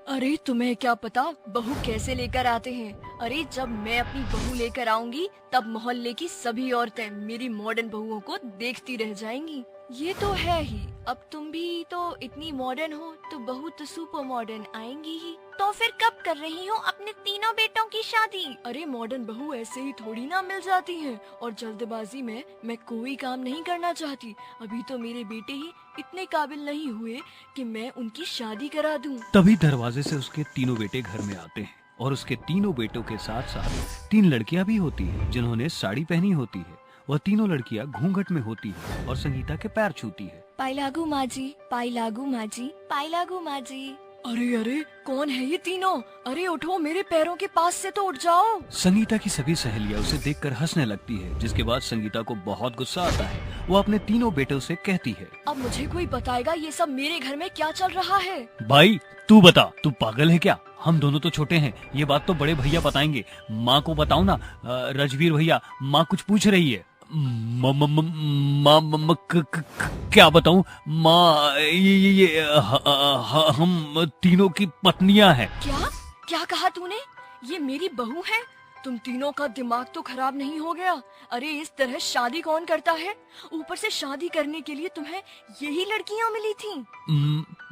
अरे तुम्हें क्या पता बहू कैसे लेकर आते हैं। अरे जब मैं अपनी बहू लेकर आऊंगी तब मोहल्ले की सभी औरतें मेरी मॉडर्न बहुओं को देखती रह जाएंगी। ये तो है ही। अब तुम भी तो इतनी मॉडर्न हो तो बहू तो सुपर मॉडर्न आएंगी ही। तो फिर कब कर रही हो अपने तीनों बेटों की शादी? अरे मॉडर्न बहू ऐसे ही थोड़ी ना मिल जाती है, और जल्दबाजी में मैं कोई काम नहीं करना चाहती। अभी तो मेरे बेटे ही इतने काबिल नहीं हुए कि मैं उनकी शादी करा दूं। तभी दरवाजे से उसके तीनों बेटे घर में आते हैं और उसके तीनों बेटों के साथ साथ 3 लड़कियां भी होती हैं जिन्होंने साड़ी पहनी होती है। वह तीनों लड़कियां घूंघट में होती है और संगीता के पैर छूती है। पाई लागू माँ जी, पाई लागू माँ जी, पाई लागू माँ जी। अरे अरे कौन है ये तीनों? अरे उठो, मेरे पैरों के पास से तो उठ जाओ। संगीता की सभी सहेलियां उसे देखकर हंसने लगती है, जिसके बाद संगीता को बहुत गुस्सा आता है। वो अपने तीनों बेटों से कहती है, अब मुझे कोई बताएगा ये सब मेरे घर में क्या चल रहा है? भाई तू बता, तू पागल है क्या? हम दोनों तो छोटे हैं, ये बात तो बड़े भैया बताएंगे। माँ को बताओ ना। रजवीर भैया, माँ कुछ पूछ रही है। क्या बताऊं माँ? हम तीनों की पत्नियां हैं। क्या क्या कहा तूने? ये मेरी बहू है? तुम तीनों का दिमाग तो खराब नहीं हो गया? अरे इस तरह शादी कौन करता है? ऊपर से शादी करने के लिए तुम्हें यही लड़कियां मिली थी?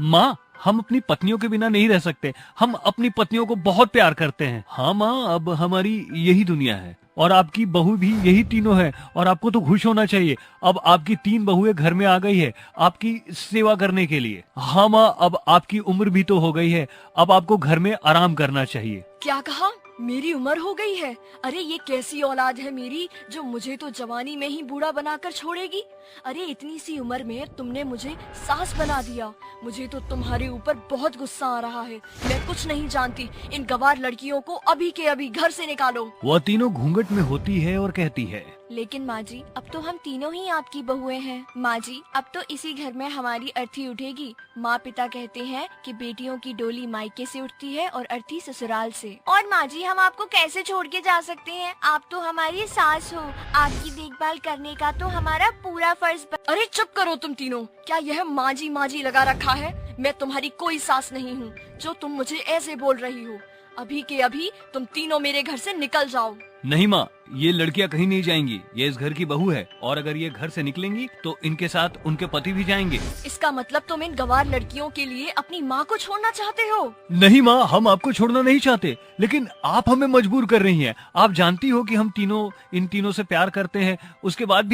माँ, हम अपनी पत्नियों के बिना नहीं रह सकते। हम अपनी पत्नियों को बहुत प्यार करते हैं। हाँ माँ, अब हमारी यही दुनिया है और आपकी बहू भी यही तीनों है और आपको तो खुश होना चाहिए। अब आपकी 3 बहुएं घर में आ गई है आपकी सेवा करने के लिए। हाँ माँ, अब आपकी उम्र भी तो हो गई है, अब आपको घर में आराम करना चाहिए। क्या कहा? मेरी उम्र हो गई है? अरे ये कैसी औलाद है मेरी जो मुझे तो जवानी में ही बूढ़ा बनाकर छोड़ेगी? अरे इतनी सी उम्र में तुमने मुझे सास बना दिया। मुझे तो तुम्हारे ऊपर बहुत गुस्सा आ रहा है। मैं कुछ नहीं जानती। इन गवार लड़कियों को अभी के अभी घर से निकालो। वह तीनों घूंघट में होती है और कहती है, लेकिन माँ जी अब तो हम तीनों ही आपकी बहुएं हैं। माँ जी अब तो इसी घर में हमारी अर्थी उठेगी। माँ पिता कहते हैं कि बेटियों की डोली मायके से उठती है और अर्थी ससुराल से। और माँ जी हम आपको कैसे छोड़ के जा सकते हैं? आप तो हमारी सास हो, आपकी देखभाल करने का तो हमारा पूरा फर्ज। अरे चुप करो तुम तीनों। क्या यह माँ जी लगा रखा है? मैं तुम्हारी कोई सास नहीं हूँ जो तुम मुझे ऐसे बोल रही हो। अभी के अभी तुम तीनों मेरे घर से निकल जाओ। नहीं माँ, ये लड़कियाँ कहीं नहीं जाएंगी। ये इस घर की बहू है और अगर ये घर से निकलेंगी तो इनके साथ उनके पति भी जाएंगे। इसका मतलब तुम इन गवार लड़कियों के लिए अपनी माँ को छोड़ना चाहते हो? नहीं माँ, हम आपको छोड़ना नहीं चाहते, लेकिन आप हमें मजबूर कर रही हैं। आप जानती हो कि हम तीनों इन तीनों से प्यार करते हैं, उसके बाद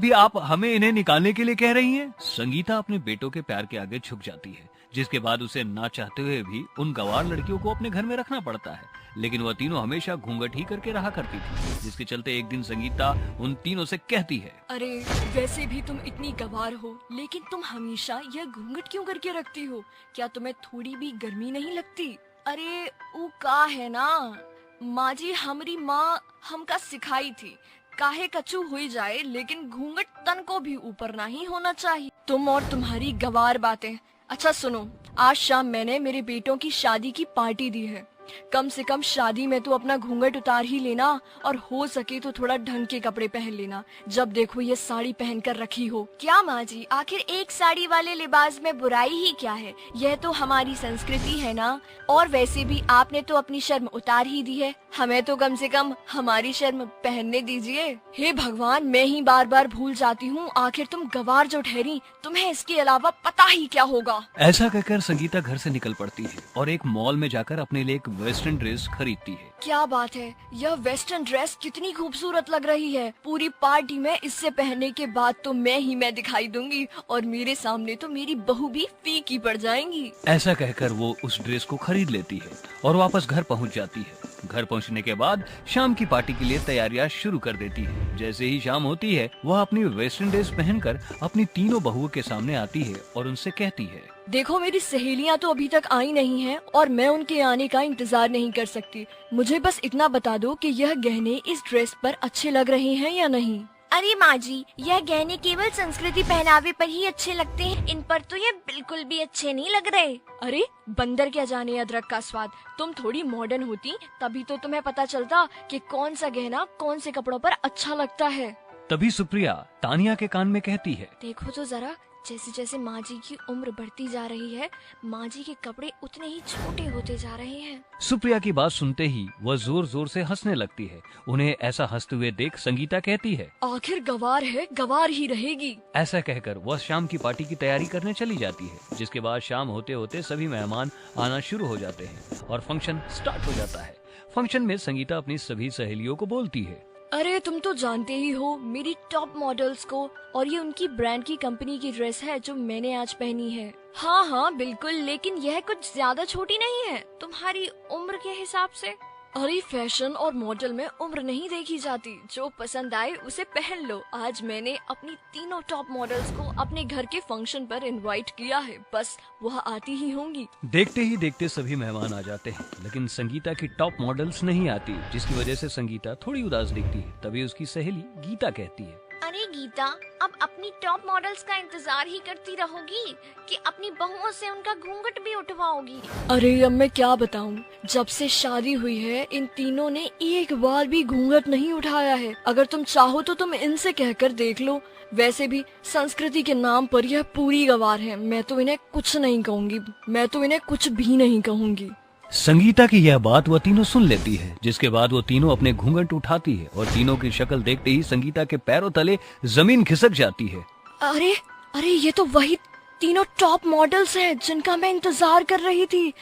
भी आप हमें इन्हें निकालने के लिए कह रही हैं। संगीता अपने बेटों के प्यार के आगे झुक जाती है, जिसके बाद उसे ना चाहते हुए भी उन गवार लड़कियों को अपने घर में रखना पड़ता है। लेकिन वह तीनों हमेशा घूंघट ही करके रहा करती थी, जिसके चलते एक दिन संगीता उन तीनों से कहती है, अरे वैसे भी तुम इतनी गवार हो, लेकिन तुम हमेशा यह घूंघट क्यों करके रखती हो? क्या तुम्हें थोड़ी भी गर्मी नहीं लगती? अरे वो का है ना माँ जी, हमारी माँ हमका सिखाई थी काहे कछु हुई जाए लेकिन घूंघट तन को भी ऊपर नहीं होना चाहिए। तुम और तुम्हारी गवार बातें। अच्छा सुनो, आज शाम मैंने मेरे बेटों की शादी की पार्टी दी है। कम से कम शादी में तो अपना घूंघट उतार ही लेना, और हो सके तो थोड़ा ढंग के कपड़े पहन लेना। जब देखो ये साड़ी पहनकर रखी हो। क्या माँ जी, आखिर एक साड़ी वाले लिबास में बुराई ही क्या है? यह तो हमारी संस्कृति है ना। और वैसे भी आपने तो अपनी शर्म उतार ही दी है, हमें तो कम से कम हमारी शर्म पहनने दीजिए। हे भगवान, मैं ही बार बार भूल जाती हूँ। आखिर तुम गवार जो ठहरी, तुम्हें इसके अलावा पता ही क्या होगा? ऐसा कहकर संगीता घर से निकल पड़ती है और एक मॉल में जाकर अपने लिए एक वेस्टर्न ड्रेस खरीदती है। क्या बात है, यह वेस्टर्न ड्रेस कितनी खूबसूरत लग रही है। पूरी पार्टी में इससे पहनने के बाद तो मैं दिखाई दूंगी और मेरे सामने तो मेरी बहू भी फीकी पड़ जाएंगी। ऐसा कहकर वो उस ड्रेस को खरीद लेती है और वापस घर पहुंच जाती है। घर पहुंचने के बाद शाम की पार्टी के लिए तैयारियां शुरू कर देती है। जैसे ही शाम होती है, वह अपनी वेस्टर्न ड्रेस पहनकर अपनी तीनों बहुओं के सामने आती है और उनसे कहती है, देखो मेरी सहेलियां तो अभी तक आई नहीं हैं और मैं उनके आने का इंतजार नहीं कर सकती। मुझे बस इतना बता दो कि यह गहने इस ड्रेस पर अच्छे लग रहे हैं या नहीं। अरे माँ जी, यह गहने केवल संस्कृति पहनावे पर ही अच्छे लगते हैं, इन पर तो ये बिल्कुल भी अच्छे नहीं लग रहे। अरे बंदर क्या जाने अदरक का स्वाद। तुम थोड़ी मॉडर्न होती तभी तो तुम्हें पता चलता कि कौन सा गहना कौन से कपड़ों पर अच्छा लगता है। तभी सुप्रिया तानिया के कान में कहती है, देखो तो जरा, जैसे जैसे माँ जी की उम्र बढ़ती जा रही है, माँ जी के कपड़े उतने ही छोटे होते जा रहे हैं। सुप्रिया की बात सुनते ही वह जोर जोर से हंसने लगती है। उन्हें ऐसा हंसते हुए देख संगीता कहती है, आखिर गवार है, गवार ही रहेगी। ऐसा कहकर वह शाम की पार्टी की तैयारी करने चली जाती है। जिसके बाद शाम होते होते सभी मेहमान आना शुरू हो जाते हैं और फंक्शन स्टार्ट हो जाता है। फंक्शन में संगीता अपनी सभी सहेलियों को बोलती है, अरे तुम तो जानते ही हो मेरी टॉप मॉडल्स को, और ये उनकी ब्रांड की कंपनी की ड्रेस है जो मैंने आज पहनी है। हाँ हाँ बिल्कुल, लेकिन यह कुछ ज्यादा छोटी नहीं है तुम्हारी उम्र के हिसाब से। अरे फैशन और मॉडल में उम्र नहीं देखी जाती, जो पसंद आए उसे पहन लो। आज मैंने अपनी तीनों टॉप मॉडल्स को अपने घर के फंक्शन पर इनवाइट किया है, बस वह आती ही होंगी। देखते ही देखते सभी मेहमान आ जाते हैं, लेकिन संगीता की टॉप मॉडल्स नहीं आती, जिसकी वजह से संगीता थोड़ी उदास दिखती है। तभी उसकी सहेली गीता कहती है, अरे गीता, अब अपनी टॉप मॉडल्स का इंतजार ही करती रहोगी कि अपनी बहुओं से उनका घूंघट भी उठवाओगी? अरे अब मैं क्या बताऊं, जब से शादी हुई है इन तीनों ने एक बार भी घूंघट नहीं उठाया है। अगर तुम चाहो तो तुम इनसे कहकर देख लो। वैसे भी संस्कृति के नाम पर यह पूरी गवार है। मैं तो इन्हें कुछ नहीं कहूँगी, मैं तो इन्हें कुछ भी नहीं कहूँगी। संगीता की यह बात वह तीनों सुन लेती है। जिसके बाद वो तीनों अपने घूंघट उठाती है और तीनों की शक्ल देखते ही संगीता के पैरों तले जमीन खिसक जाती है। अरे अरे, ये तो वही तीनों टॉप मॉडल्स हैं जिनका मैं इंतजार कर रही थी।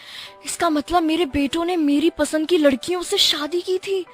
इसका मतलब मेरे बेटों ने मेरी पसंद की लड़कियों से शादी की थी।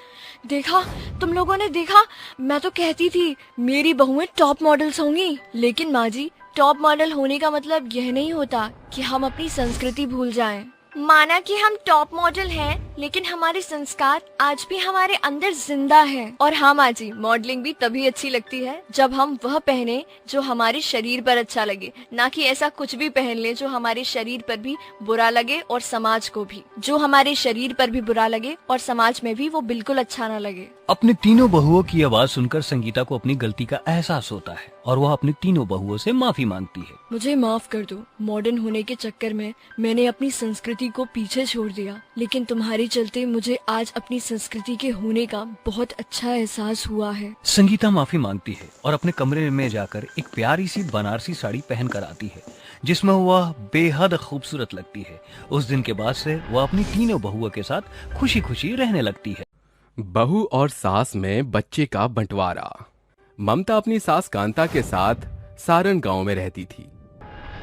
देखा, तुम लोगों ने देखा, मैं तो कहती थी मेरी बहुएं टॉप मॉडल्स होंगी। लेकिन माँ जी, टॉप मॉडल होने का मतलब यह नहीं होता कि हम अपनी संस्कृति भूल जाएं। माना कि हम टॉप मॉडल हैं, लेकिन हमारे संस्कार आज भी हमारे अंदर जिंदा हैं। और हाँ माँ जी, मॉडलिंग भी तभी अच्छी लगती है जब हम वह पहने जो हमारे शरीर पर अच्छा लगे, ना कि ऐसा कुछ भी पहन ले जो हमारे शरीर पर भी बुरा लगे और समाज को भी। जो हमारे शरीर पर भी बुरा लगे और समाज में भी वो बिल्कुल अच्छा ना लगे। अपनी तीनों बहुओं की आवाज सुनकर संगीता को अपनी गलती का एहसास होता है और वह अपनी तीनों बहुओं से माफी मांगती है। मुझे माफ कर दो, मॉडर्न होने के चक्कर में मैंने अपनी संस्कृति को पीछे छोड़ दिया, लेकिन तुम्हारे चलते मुझे आज अपनी संस्कृति के होने का बहुत अच्छा एहसास हुआ है। संगीता माफी मांगती है और अपने कमरे में जाकर एक प्यारी सी बनारसी साड़ी पहन कर आती है, जिसमें वह बेहद खूबसूरत लगती है। उस दिन के बाद से वह अपनी तीनों बहुओं के साथ खुशी खुशी रहने लगती है। बहू और सास में बच्चे का बंटवारा। ममता अपनी सास कांता के साथ सारण गांव में रहती थी।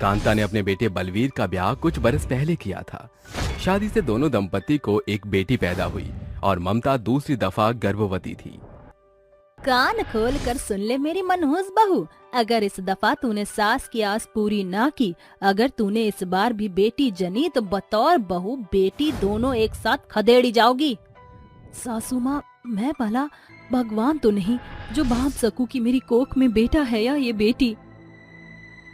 कांता ने अपने बेटे बलवीर का ब्याह कुछ बरस पहले किया था। शादी से दोनों दंपति को एक बेटी पैदा हुई और ममता दूसरी दफा गर्भवती थी। कान खोल कर सुन ले मेरी मनहूस बहू, अगर इस दफा तूने सास की आस पूरी ना की, अगर तूने इस बार भी बेटी जनी तो बतौर बहू बेटी दोनों एक साथ खदेड़ी जाओगी। सासू माँ, मैं भला भगवान तो नहीं जो भाप सकूं कि मेरी कोख में बेटा है या ये बेटी।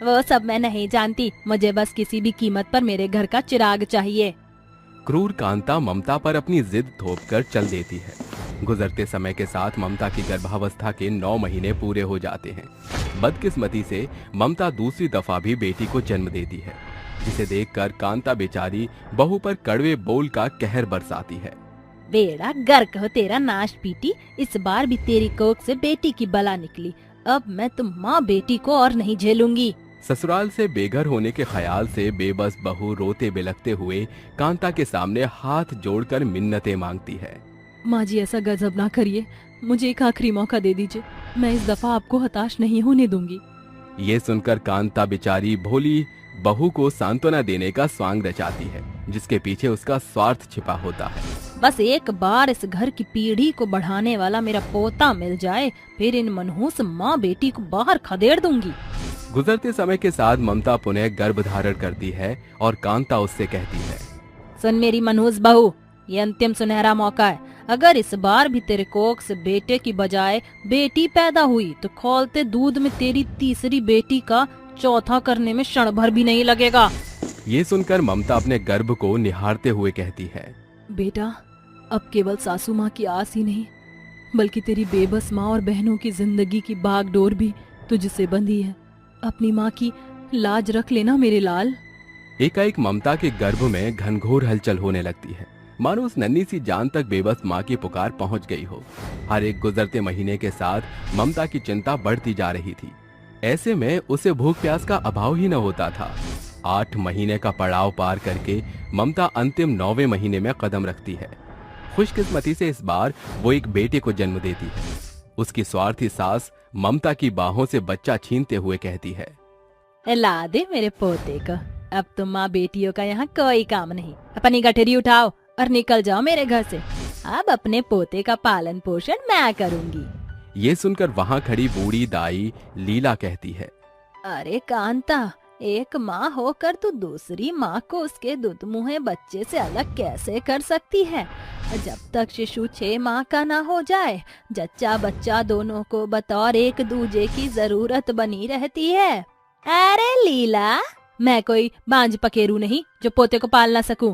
वो सब मैं नहीं जानती, मुझे बस किसी भी कीमत पर मेरे घर का चिराग चाहिए। क्रूर कांता ममता पर अपनी जिद थोपकर चल देती है। गुजरते समय के साथ ममता की गर्भावस्था के 9 महीने पूरे हो जाते हैं। बदकिस्मती से ममता दूसरी दफा भी बेटी को जन्म देती है, जिसे देखकर कांता बेचारी बहू पर कड़वे बोल का कहर बरसाती है। बेड़ा गर्क हो तेरा नाश पीटी, इस बार भी तेरी कोख से बेटी की बला निकली। अब मैं तुम माँ बेटी को और नहीं झेलूंगी। ससुराल से बेघर होने के ख्याल से बेबस बहू रोते बिलखते हुए कांता के सामने हाथ जोड़कर मिन्नतें मांगती है। माँ जी, ऐसा गजब ना करिए, मुझे एक आखिरी मौका दे दीजिए, मैं इस दफा आपको हताश नहीं होने दूंगी। ये सुनकर कांता बेचारी भोली बहू को सांत्वना देने का स्वांग रचाती है, जिसके पीछे उसका स्वार्थ छिपा होता है। बस एक बार इस घर की पीढ़ी को बढ़ाने वाला मेरा पोता मिल जाए, फिर इन मनहूस माँ बेटी को बाहर खदेड़ दूंगी। गुजरते समय के साथ ममता पुनः गर्भ धारण करती है और कांता उससे कहती है, सुन मेरी मनहूस बहू, ये अंतिम सुनहरा मौका है। अगर इस बार भी तेरे कोख से बेटे की बजाय बेटी पैदा हुई तो खौलते दूध में तेरी तीसरी बेटी का चौथा करने में क्षण भर भी नहीं लगेगा। ये सुनकर ममता अपने गर्भ को निहारते हुए कहती है, बेटा, अब केवल सासू माँ की आस ही नहीं, बल्कि तेरी बेबस माँ और बहनों की जिंदगी की बागडोर भी तुझसे बंधी है। अपनी माँ की लाज रख लेना मेरे लाल। एकाएक ममता के गर्भ में घनघोर हलचल होने लगती है, मानो उस नन्ही सी जान तक बेबस माँ की पुकार पहुँच गई हो। हर एक गुजरते महीने के साथ ममता की चिंता बढ़ती जा रही थी। ऐसे में उसे भूख प्यास का अभाव ही न होता था। 8 महीने का पड़ाव पार करके ममता अंतिम 9वें महीने में कदम रखती है। खुशकिस्मती से इस बार वो एक बेटे को जन्म देती है। उसकी स्वार्थी सास ममता की बाहों से बच्चा छीनते हुए कहती है, ला दे मेरे पोते को, अब तो माँ बेटियों का यहाँ कोई काम नहीं। अपनी गठरी उठाओ और निकल जाओ मेरे घर से। अब अपने पोते का पालन पोषण मैं करूंगी। ये सुनकर वहाँ खड़ी बूढ़ी दाई लीला कहती है, अरे कांता, एक माँ होकर तू दूसरी माँ को उसके दूध मुँहे बच्चे से अलग कैसे कर सकती है? जब तक शिशु 6 माह का ना हो जाए, जच्चा बच्चा दोनों को बतौर एक दूजे की जरूरत बनी रहती है। अरे लीला, मैं कोई बांझ पकेरू नहीं जो पोते को पाल ना सकूं।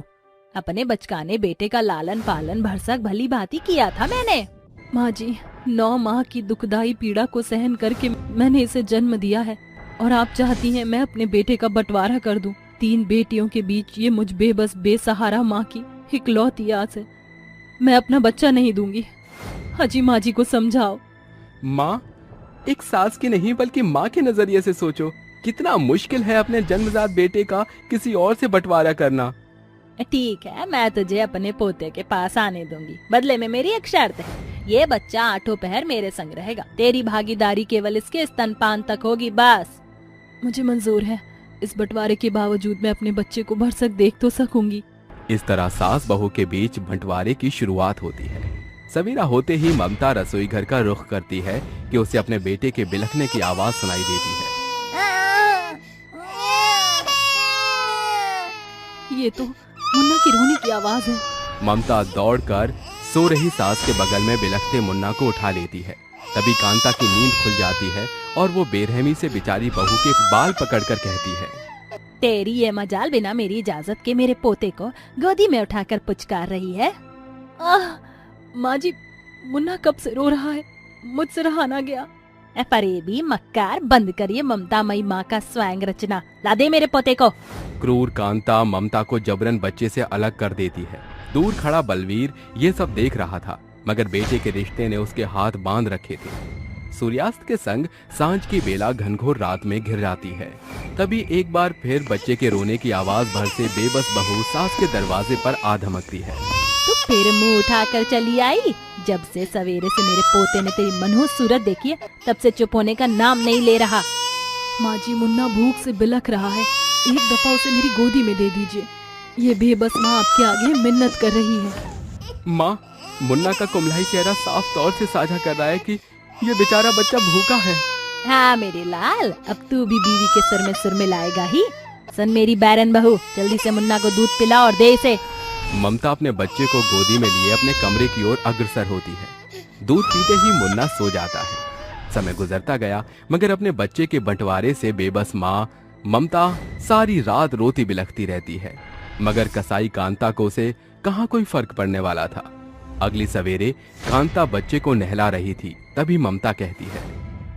अपने बचकाने बेटे का लालन पालन भरसक भली भांति किया था मैंने। माँ जी, 9 माह की दुखदाई पीड़ा को सहन करके मैंने इसे जन्म दिया है और आप चाहती हैं मैं अपने बेटे का बंटवारा कर दूं। 3 बेटियों के बीच ये मुझ बेबस बेसहारा माँ की इकलौती आस है। मैं अपना बच्चा नहीं दूंगी। हाजी माँ जी को समझाओ। माँ, एक सास की नहीं बल्कि माँ के नजरिए से सोचो, कितना मुश्किल है अपने जन्मजात बेटे का किसी और से बंटवारा करना। ठीक है, मैं तुझे अपने पोते के पास आने दूंगी। बदले में मेरी एक शर्त है, ये बच्चा 8 पहर मेरे संग रहेगा। तेरी भागीदारी केवल इसके स्तनपान तक होगी, बस। मुझे मंजूर है। इस बंटवारे के बावजूद मैं अपने बच्चे को भरसक देख तो सकूंगी। इस तरह सास बहू के बीच बंटवारे की शुरुआत होती है। सवेरा होते ही ममता रसोई घर का रुख करती है कि उसे अपने बेटे के बिलखने की आवाज सुनाई देती है। ये तो मुन्ना की रोने की आवाज है। ममता दौड़कर सो रही सास के बगल में बिलखते मुन्ना को उठा लेती है। तभी कांता की नींद खुल जाती है और वो बेरहमी से बेचारी बहू के बाल पकड़कर कहती है, तेरी ये मजाल बिना मेरी इजाजत के मेरे पोते को गोदी में उठाकर पुचकार रही है। माँ जी, मुन्ना कब से रो रहा है, मुझसे रहा ना गया। फरेबी मक्कार, बंद करिए ममतामयी माँ का स्वयं रचना। ला दे मेरे पोते को। क्रूर कांता ममता को जबरन बच्चे से अलग कर देती है। दूर खड़ा बलवीर ये सब देख रहा था, मगर बेटे के रिश्ते ने उसके हाथ बांध रखे थे। सूर्यास्त के संग सांझ की बेला घनघोर रात में घिर जाती है। तभी एक बार फिर बच्चे के रोने की आवाज भर से बेबस बहू सास के दरवाजे पर आ धमकती है। तू फिर मुंह उठाकर चली आई? जब से सवेरे से मेरे पोते ने तेरी मनहूस सूरत देखी है, तब से चुप होने का नाम नहीं ले रहा। माँ जी, मुन्ना भूख से बिलख रहा है, एक दफा उसे मेरी गोदी में दे दीजिए। ये बेबस माँ आपके आगे मिन्नत कर रही है। माँ, मुन्ना का कुमलाई चेहरा साफ तौर से साझा कर रहा है कि ये बेचारा बच्चा भूखा है। हाँ मेरे लाल, अब तू भी बीवी के सुर में लाएगा ही। सुन मेरी बैरन बहू, जल्दी से मुन्ना को दूध पिला और दे इसे। ममता अपने बच्चे को गोदी में लिए अपने कमरे की ओर अग्रसर होती है। दूध पीते ही मुन्ना सो जाता है। समय गुजरता गया, मगर अपने बच्चे के बंटवारे से बेबस माँ ममता सारी रात रोती बिलखती रहती है। मगर कसाई कांता को से कहाँ कोई फर्क पड़ने वाला था। अगली सवेरे कांता बच्चे को नहला रही थी, तभी ममता कहती है,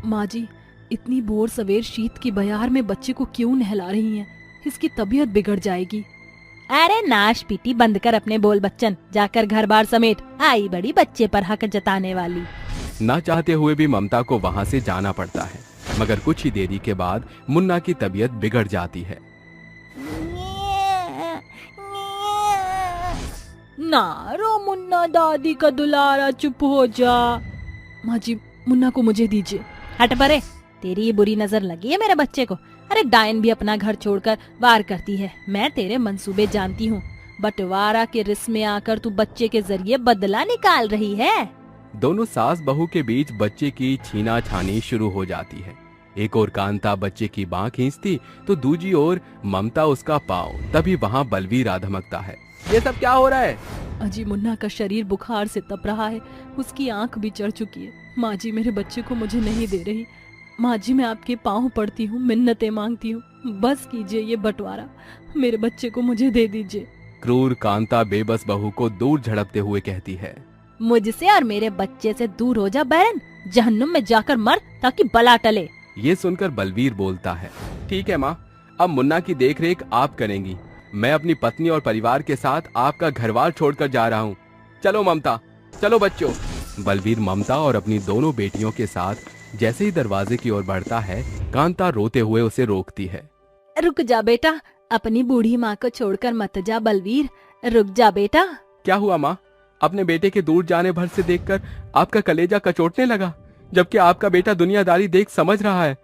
माँ जी, इतनी भोर सवेर शीत की बयार में बच्चे को क्यों नहला रही हैं? इसकी तबीयत बिगड़ जाएगी। अरे नाश पीटी बंद कर अपने बोल बच्चन, जाकर घर बार समेट। आई बड़ी बच्चे पर हक जताने वाली। ना चाहते हुए भी ममता को वहाँ से जाना पड़ता है, मगर कुछ ही देरी के बाद मुन्ना की तबीयत बिगड़ जाती है। ना रो मुन्ना, दादी का दुलारा, चुप हो जा। माँ जी, मुन्ना को मुझे दीजिए। हट परे, तेरी बुरी नजर लगी है मेरे बच्चे को। अरे डायन भी अपना घर छोड़कर वार करती है। मैं तेरे मंसूबे जानती हूँ। बंटवारा के रिस में आकर तू बच्चे के जरिए बदला निकाल रही है। दोनों सास बहू के बीच बच्चे की छीना छानी शुरू हो जाती है। एक ओर कांता बच्चे की बांह खींचती तो दूसरी ओर ममता उसका पाँव। तभी वहाँ बलवीर आ धमकता है। ये सब क्या हो रहा है? अजी, मुन्ना का शरीर बुखार से तप रहा है, उसकी आंख भी चढ़ चुकी है। माँ जी, मेरे बच्चे को मुझे नहीं दे रही। माँ जी, मैं आपके पाँव पड़ती हूँ, मिन्नतें मांगती हूँ, बस कीजिए ये बंटवारा, मेरे बच्चे को मुझे दे दीजिए। क्रूर कांता बेबस बहू को दूर झड़पते हुए कहती है, मुझसे और मेरे बच्चे से दूर हो जा बैरन, जहन्नुम में जाकर मर ताकि बला टले। ये सुनकर बलवीर बोलता है, ठीक है माँ, अब मुन्ना की देखरेख आप करेंगी। मैं अपनी पत्नी और परिवार के साथ आपका घरवार छोड़कर जा रहा हूँ। चलो ममता, चलो बच्चों। बलवीर ममता और अपनी दोनों बेटियों के साथ जैसे ही दरवाजे की ओर बढ़ता है, कांता रोते हुए उसे रोकती है। रुक जा बेटा, अपनी बूढ़ी माँ को छोड़कर मत जा बलवीर, रुक जा बेटा। क्या हुआ माँ? अपने बेटे के दूर जाने भर से देखकर आपका कलेजा कचोटने लगा, जबकि आपका बेटा दुनियादारी देख समझ रहा है।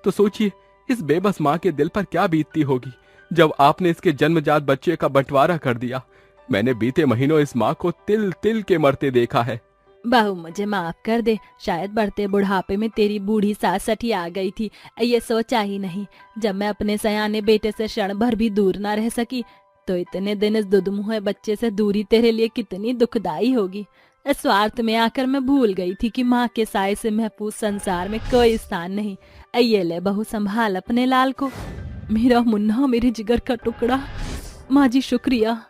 तो सोचिए इस बेबस माँ के दिल पर क्या बीतती होगी जब आपने इसके जन्मजात बच्चे का बंटवारा कर दिया। मैंने बीते महीनों इस माँ को तिल तिल के मरते देखा है। बहू मुझे माफ कर दे, शायद बढ़ते बुढ़ापे में तेरी बूढ़ी सास सठी आ गई थी, ये सोचा ही नहीं। जब मैं अपने सयाने बेटे से क्षण भर भी दूर ना रह सकी तो इतने दिन इस दुधमुहे बच्चे से दूरी तेरे लिए कितनी दुखदाई होगी। स्वार्थ में आकर मैं भूल गई थी कि माँ के साए से महफूज संसार में कोई स्थान नहीं। ये ले बहू, संभाल अपने लाल को। मेरा मुन्ना, मेरे जिगर का टुकड़ा। माँ जी शुक्रिया।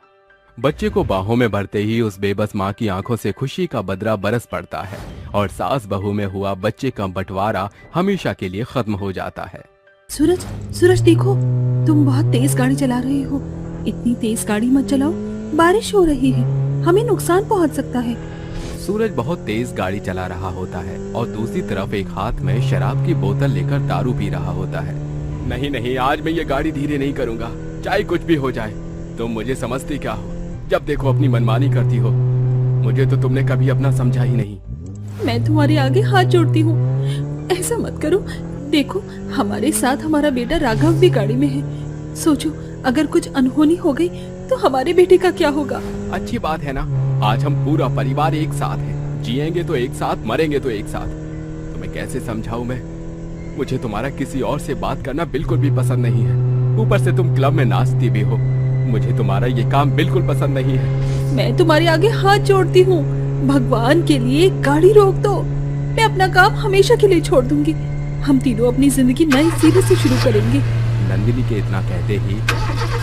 बच्चे को बाहों में भरते ही उस बेबस माँ की आंखों से खुशी का बदरा बरस पड़ता है और सास बहू में हुआ बच्चे का बंटवारा हमेशा के लिए खत्म हो जाता है। सूरज, सूरज देखो, तुम बहुत तेज गाड़ी चला रहे हो। इतनी तेज गाड़ी मत चलाओ, बारिश हो रही है, हमें नुकसान पहुंच सकता है। सूरज बहुत तेज गाड़ी चला रहा होता है और दूसरी तरफ एक हाथ में शराब की बोतल लेकर दारू पी रहा होता है। नहीं नहीं, आज मैं ये गाड़ी धीरे नहीं करूंगा, चाहे कुछ भी हो जाए। तुम मुझे समझती क्या हो? जब देखो अपनी मनमानी करती हो। मुझे तो तुमने कभी अपना समझा ही नहीं। मैं तुम्हारे आगे हाथ जोड़ती हूँ, ऐसा मत करो। देखो हमारे साथ हमारा बेटा राघव भी गाड़ी में है। सोचो अगर कुछ अनहोनी हो गई तो हमारे बेटे का क्या होगा? अच्छी बात है ना, आज हम पूरा परिवार एक साथ है, जिएंगे तो एक साथ, मरेंगे तो एक साथ। तुम्हें कैसे समझाऊं मैं? मुझे तुम्हारा किसी और से बात करना बिल्कुल भी पसंद नहीं है। ऊपर से तुम क्लब में नाचती भी हो। मुझे तुम्हारा ये काम बिल्कुल पसंद नहीं है। मैं तुम्हारे आगे हाथ जोड़ती हूँ, भगवान के लिए गाड़ी रोक दो। मैं अपना काम हमेशा के लिए छोड़ दूंगी। हम तीनों अपनी जिंदगी नई सिरे से शुरू करेंगे। नंदिनी के इतना कहते ही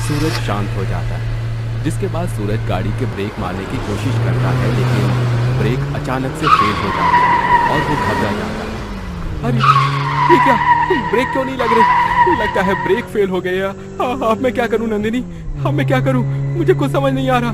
सूरज शांत हो जाता है, जिसके बाद सूरज गाड़ी के ब्रेक मारने की कोशिश करता है, लेकिन ब्रेक अचानक से फेल हो जाता है और वो घबरा जाता है। अरे ये क्या, ब्रेक क्यों नहीं लग रही? लगता है ब्रेक फेल हो गया। अब मैं क्या करूं नंदिनी, अब मैं क्या करूं? मुझे कुछ समझ नहीं आ रहा।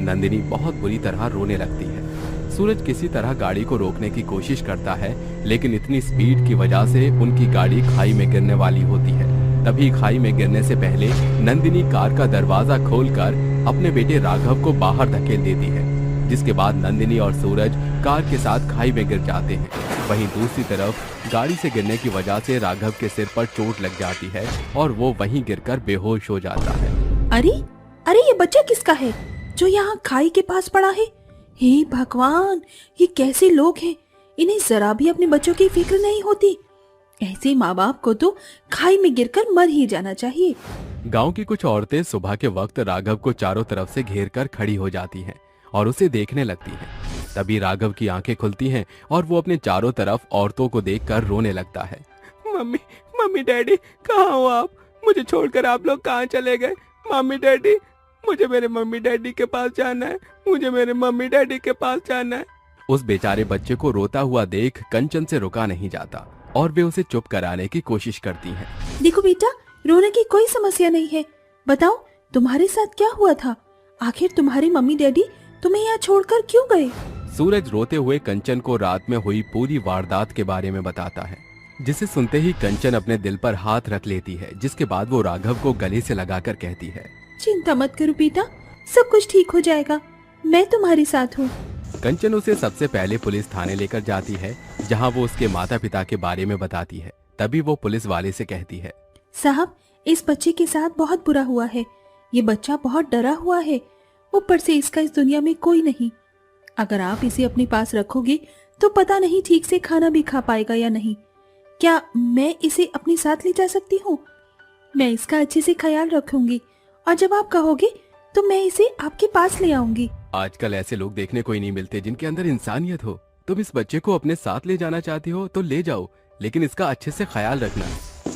नंदिनी बहुत बुरी तरह रोने लगती है। सूरज किसी तरह गाड़ी को रोकने की कोशिश करता है, लेकिन इतनी स्पीड की वजह से उनकी गाड़ी खाई में गिरने वाली होती है। तभी खाई में गिरने से पहले नंदिनी कार का दरवाजा खोलकर अपने बेटे राघव को बाहर धकेल देती है, जिसके बाद नंदिनी और सूरज कार के साथ खाई में गिर जाते हैं। वहीं दूसरी तरफ गाड़ी से गिरने की वजह से राघव के सिर पर चोट लग जाती है और वो वहीं गिरकर बेहोश हो जाता है। अरे अरे, ये बच्चा किसका है जो यहाँ खाई के पास पड़ा है? हे भगवान, ये कैसे लोग हैं? इन्हें जरा भी अपने बच्चों की फिक्र नहीं होती। ऐसे माँ बाप को तो खाई में गिरकर मर ही जाना चाहिए। गांव की कुछ औरतें सुबह के वक्त राघव को चारों तरफ से घेर कर खड़ी हो जाती हैं और उसे देखने लगती हैं। तभी राघव की आंखें खुलती हैं और वो अपने चारों तरफ औरतों को देखकर रोने लगता है। मम्मी, मम्मी डैडी, कहाँ हो आप? मुझे छोड़कर आप लोग कहाँ चले गए? मम्मी डैडी, मुझे मेरे मम्मी डैडी के पास जाना है, मुझे मेरे मम्मी डैडी के पास जाना है। उस बेचारे बच्चे को रोता हुआ देख कंचन से रुका नहीं जाता और वे उसे चुप कराने की कोशिश करती हैं। देखो बेटा, रोने की कोई समस्या नहीं है। बताओ तुम्हारे साथ क्या हुआ था? आखिर तुम्हारे मम्मी डैडी तुम्हें यहाँ छोड़कर क्यों गए? सूरज रोते हुए कंचन को रात में हुई पूरी वारदात के बारे में बताता है, जिसे सुनते ही कंचन अपने दिल पर हाथ रख लेती है, जिसके बाद वो राघव को गले से लगाकर कहती है, चिंता मत करो बेटा, सब कुछ ठीक हो जाएगा, मैं तुम्हारे साथ हूँ। कंचन उसे सबसे पहले पुलिस थाने लेकर जाती है, जहाँ वो उसके माता पिता के बारे में बताती है। तभी वो पुलिस वाले से कहती है, साहब, इस बच्चे के साथ बहुत बुरा हुआ है। ये बच्चा बहुत डरा हुआ है, ऊपर से इसका इस दुनिया में कोई नहीं। अगर आप इसे अपने पास रखोगे तो पता नहीं ठीक से खाना भी खा पाएगा या नहीं। क्या मैं इसे अपने साथ ले जा सकती हूँ? मैं इसका अच्छे से ख्याल रखूंगी और जब आप कहोगे तो मैं इसे आपके पास ले आऊंगी। आजकल ऐसे लोग देखने को ही नहीं मिलते जिनके अंदर इंसानियत हो। तुम इस बच्चे को अपने साथ ले जाना चाहती हो तो ले जाओ, लेकिन इसका अच्छे से ख्याल रखना।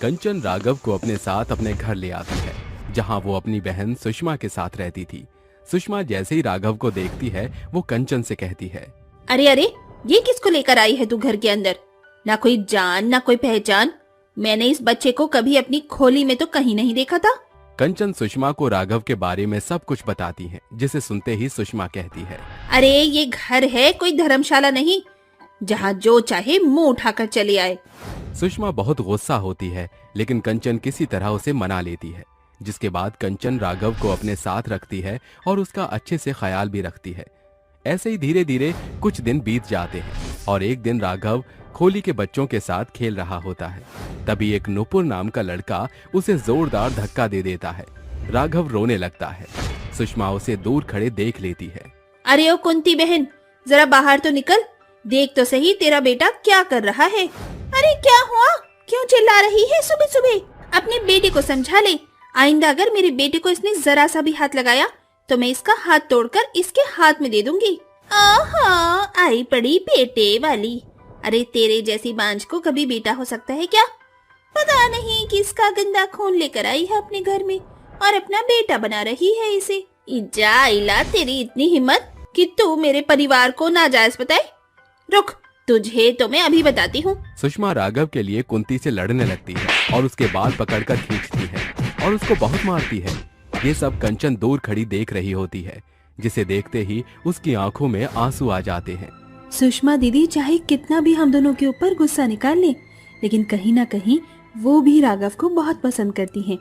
कंचन राघव को अपने साथ अपने घर ले आती है, जहाँ वो अपनी बहन सुषमा के साथ रहती थी। सुषमा जैसे ही राघव को देखती है वो कंचन से कहती है, अरे अरे, ये किसको लेकर आई है तू घर के अंदर? ना कोई जान ना कोई पहचान। मैंने इस बच्चे को कभी अपनी खोली में तो कहीं नहीं देखा था। कंचन सुषमा को राघव के बारे में सब कुछ बताती है, जिसे सुनते ही सुषमा कहती है, अरे ये घर है, कोई धर्मशाला नहीं। जहाँ जो चाहे मुंह उठाकर चले आए। सुषमा बहुत गुस्सा होती है, लेकिन कंचन किसी तरह उसे मना लेती है, जिसके बाद कंचन राघव को अपने साथ रखती है और उसका अच्छे से ख्याल भी रखती है। ऐसे ही धीरे धीरे कुछ दिन बीत जाते हैं और एक दिन राघव खोली के बच्चों के साथ खेल रहा होता है। तभी एक नुपुर नाम का लड़का उसे जोरदार धक्का दे देता है। राघव रोने लगता है। सुषमा उसे दूर खड़े देख लेती है। अरे ओ कुंती बहन, जरा बाहर तो निकल, देख तो सही तेरा बेटा क्या कर रहा है। अरे क्या हुआ, क्यों चिल्ला रही है सुबह सुबह? अपने बेटे को समझा ले। आइंदा अगर मेरे बेटे को इसने जरा सा भी हाथ लगाया तो मैं इसका हाथ तोड़कर इसके हाथ में दे दूंगी। आहा, आई पड़ी बेटे वाली। अरे तेरे जैसी बांझ को कभी बेटा हो सकता है क्या? पता नहीं किसका गंदा खून लेकर आई है अपने घर में और अपना बेटा बना रही है इसे। इजा इला, तेरी इतनी हिम्मत कि तू मेरे परिवार को नाजायज बताए। रुक, तुझे तो मैं अभी बताती हूँ। सुषमा राघव के लिए कुंती से लड़ने लगती है और उसके बाल पकड़कर खींचती है और उसको बहुत मारती है। ये सब कंचन दूर खड़ी देख रही होती है, जिसे देखते ही उसकी आंखों में आंसू आ जाते हैं। सुषमा दीदी चाहे कितना भी हम दोनों के ऊपर गुस्सा निकाल ले, लेकिन कहीं ना कहीं वो भी राघव को बहुत पसंद करती हैं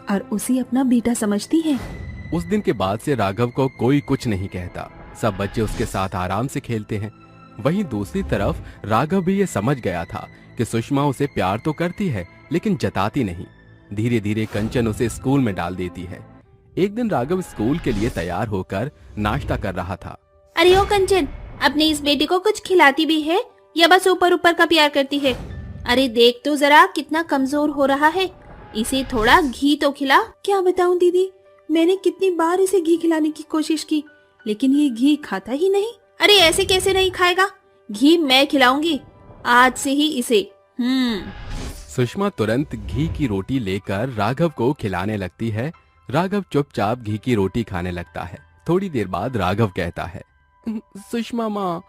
और उसे अपना बेटा समझती हैं। उस दिन के बाद से राघव को कोई कुछ नहीं कहता। सब बच्चे उसके साथ आराम से खेलते हैं। वहीं दूसरी तरफ राघव भी ये समझ गया था कि सुषमा उसे प्यार तो करती है, लेकिन जताती नहीं। धीरे धीरे कंचन उसे स्कूल में डाल देती है। एक दिन राघव स्कूल के लिए तैयार होकर नाश्ता कर रहा था। अरे ओ कंचन, अपने इस बेटे को कुछ खिलाती भी है या बस ऊपर ऊपर का प्यार करती है? अरे देख तो जरा कितना कमजोर हो रहा है, इसे थोड़ा घी तो खिला। क्या बताऊं दीदी, मैंने कितनी बार इसे घी खिलाने की कोशिश की, लेकिन ये घी खाता ही नहीं। अरे ऐसे कैसे नहीं खाएगा? घी मैं खिलाऊंगी आज से ही इसे। सुषमा तुरंत घी की रोटी लेकर राघव को खिलाने लगती है। राघव चुपचाप घी की रोटी खाने लगता है। थोड़ी देर बाद राघव कहता है, सुषमा माँ,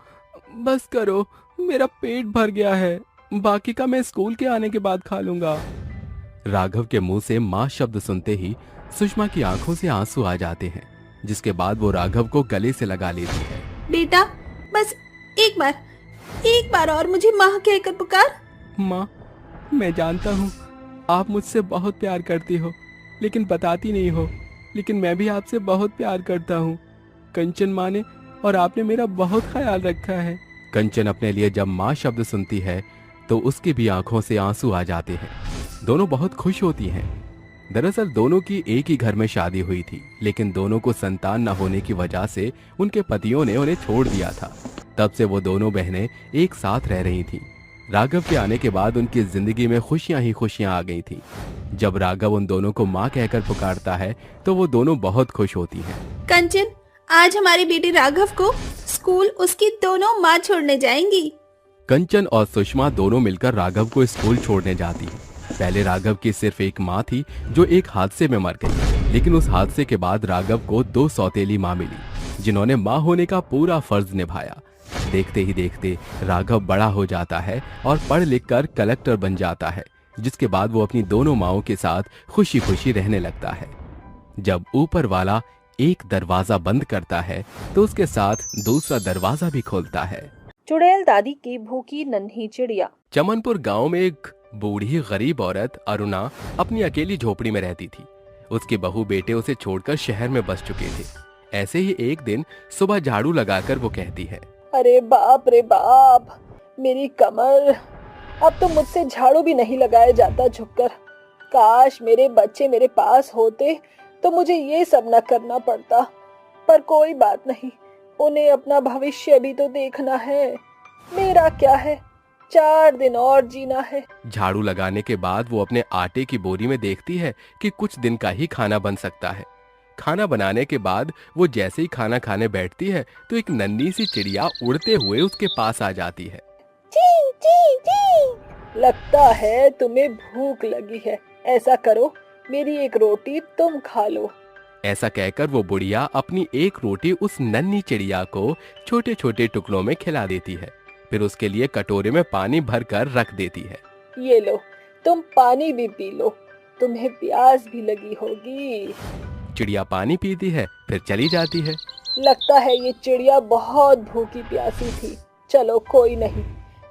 बस करो, मेरा पेट भर गया है, बाकी का मैं स्कूल के आने के बाद खा लूंगा। राघव के मुंह से माँ शब्द सुनते ही सुषमा की आंखों से आंसू आ जाते हैं, जिसके बाद वो राघव को गले से लगा लेती है। बेटा, बस एक बार और मुझे माँ कहकर पुकार। माँ, मैं जानता हूँ आप मुझसे बहुत प्यार करती हो, लेकिन बताती नहीं हो, लेकिन मैं भी आपसे बहुत प्यार करता हूँ। कंचन माँ ने और आपने मेरा बहुत ख्याल रखा है। कंचन अपने लिए जब माँ शब्द सुनती है तो उसकी भी आंखों से आंसू आ जाते हैं। दोनों बहुत खुश होती हैं। दरअसल दोनों की एक ही घर में शादी हुई थी, लेकिन दोनों को संतान न होने की वजह से उनके पतियों ने उन्हें छोड़ दिया था। तब से वो दोनों बहनें एक साथ रह रही थीं। राघव के आने के बाद उनकी जिंदगी में खुशियां ही खुशियां आ गई थी। जब राघव उन दोनों को माँ कहकर पुकारता है तो वो दोनों बहुत खुश होती हैं। कंचन, आज हमारे बेटे राघव को स्कूल उसकी दोनों माँ छोड़ने जाएंगी। कंचन और सुषमा दोनों मिलकर राघव को स्कूल छोड़ने जाती हैं। पहले राघव की सिर्फ एक माँ थी जो एक हादसे में मर गई, लेकिन उस हादसे के बाद राघव को 2 सौतेली माँ मिली, जिन्होंने माँ होने का पूरा फर्ज निभाया। देखते ही देखते राघव बड़ा हो जाता है और पढ़ लिख कर कलेक्टर बन जाता है, जिसके बाद वो अपनी दोनों माँओं के साथ खुशी खुशी रहने लगता है। जब ऊपर वाला एक दरवाजा बंद करता है तो उसके साथ दूसरा दरवाजा भी खोलता है। चुड़ैल दादी की भूखी नन्ही चिड़िया। चमनपुर गांव में एक बूढ़ी गरीब औरत अरुणा अपनी अकेली झोपड़ी में रहती थी। उसके बहू बेटे उसे छोड़कर शहर में बस चुके थे। ऐसे ही एक दिन सुबह झाड़ू लगाकर वो कहती है, अरे बाप रे बाप, मेरी कमर, अब तो मुझसे झाड़ू भी नहीं लगाया जाता झुककर। काश मेरे बच्चे मेरे पास होते तो मुझे ये सब न करना पड़ता, पर कोई बात नहीं, उन्हें अपना भविष्य भी तो देखना है। मेरा क्या है, 4 दिन और जीना है। झाड़ू लगाने के बाद वो अपने आटे की बोरी में देखती है कि कुछ दिन का ही खाना बन सकता है। खाना बनाने के बाद वो जैसे ही खाना खाने बैठती है तो एक नन्ही सी चिड़िया उड़ते हुए उसके पास आ जाती है। ची ची ची, लगता है तुम्हें भूख लगी है, ऐसा करो, मेरी एक रोटी तुम खा लो। ऐसा कहकर वो बुढ़िया अपनी एक रोटी उस नन्ही चिड़िया को छोटे छोटे टुकड़ों में खिला देती है। फिर उसके लिए कटोरे में पानी भर कर रख देती है। ये लो, तुम पानी भी पी लो, तुम्हें प्यास भी लगी होगी। चिड़िया पानी पीती है, फिर चली जाती है। लगता है ये चिड़िया बहुत भूखी प्यासी थी। चलो कोई नहीं,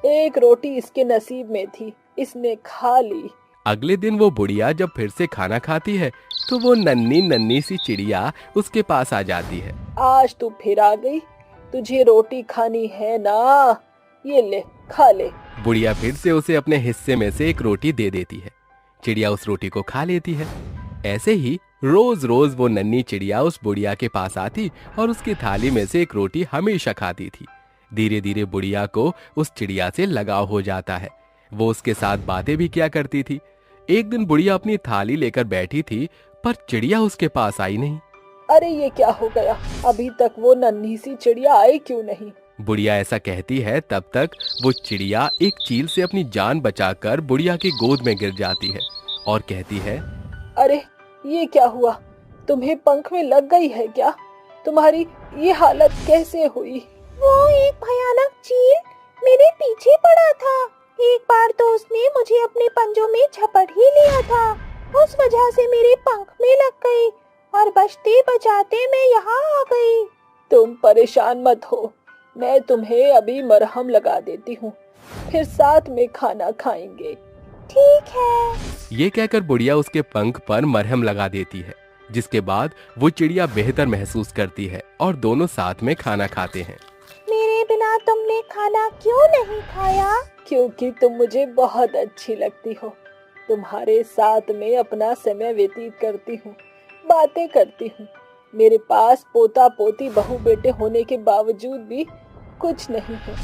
एक रोटी इसके नसीब में थी, इसने खा ली। अगले दिन वो बुढ़िया जब फिर से खाना खाती है तो वो नन्ही नन्ही सी चिड़िया उसके पास आ जाती है। आज तू फिर आ गई, तुझे रोटी खानी है ना, ये ले खा ले। बुढ़िया फिर से उसे अपने हिस्से में से एक रोटी दे देती है। चिड़िया उस रोटी को खा लेती है। ऐसे ही रोज रोज वो नन्ही चिड़िया उस बुढ़िया के पास आती और उसकी थाली में से एक रोटी हमेशा खाती थी। धीरे धीरे बुढ़िया को उस चिड़िया से लगाव हो जाता है। वो उसके साथ बातें भी किया करती थी। एक दिन बुढ़िया अपनी थाली लेकर बैठी थी पर चिड़िया उसके पास आई नहीं। अरे ये क्या हो गया, अभी तक वो नन्ही सी चिड़िया आई क्यों नहीं? बुढ़िया ऐसा कहती है तब तक वो चिड़िया एक चील से अपनी जान बचाकर बुढ़िया की गोद में गिर जाती है और कहती है, अरे ये क्या हुआ, तुम्हें पंख में लग गई है क्या? तुम्हारी ये हालत कैसे हुई? वो एक भयानक चील मेरे पीछे पड़ा था। एक बार तो उसने मुझे अपने पंजों में झपट ही लिया था। उस वजह से मेरे पंख में लग गई और बचते बचाते मैं यहाँ आ गई। तुम परेशान मत हो, मैं तुम्हें अभी मरहम लगा देती हूँ, फिर साथ में खाना खाएंगे। ठीक है। ये कहकर बुढ़िया उसके पंख पर मरहम लगा देती है, जिसके बाद वो चिड़िया बेहतर महसूस करती है और दोनों साथ में खाना खाते हैं। मेरे बिना तुमने खाना क्यों नहीं खाया? क्योंकि तुम मुझे बहुत अच्छी लगती हो। तुम्हारे साथ में अपना समय व्यतीत करती हूँ, बातें करती हूँ। मेरे पास पोता पोती बहू बेटे होने के बावजूद भी कुछ नहीं है।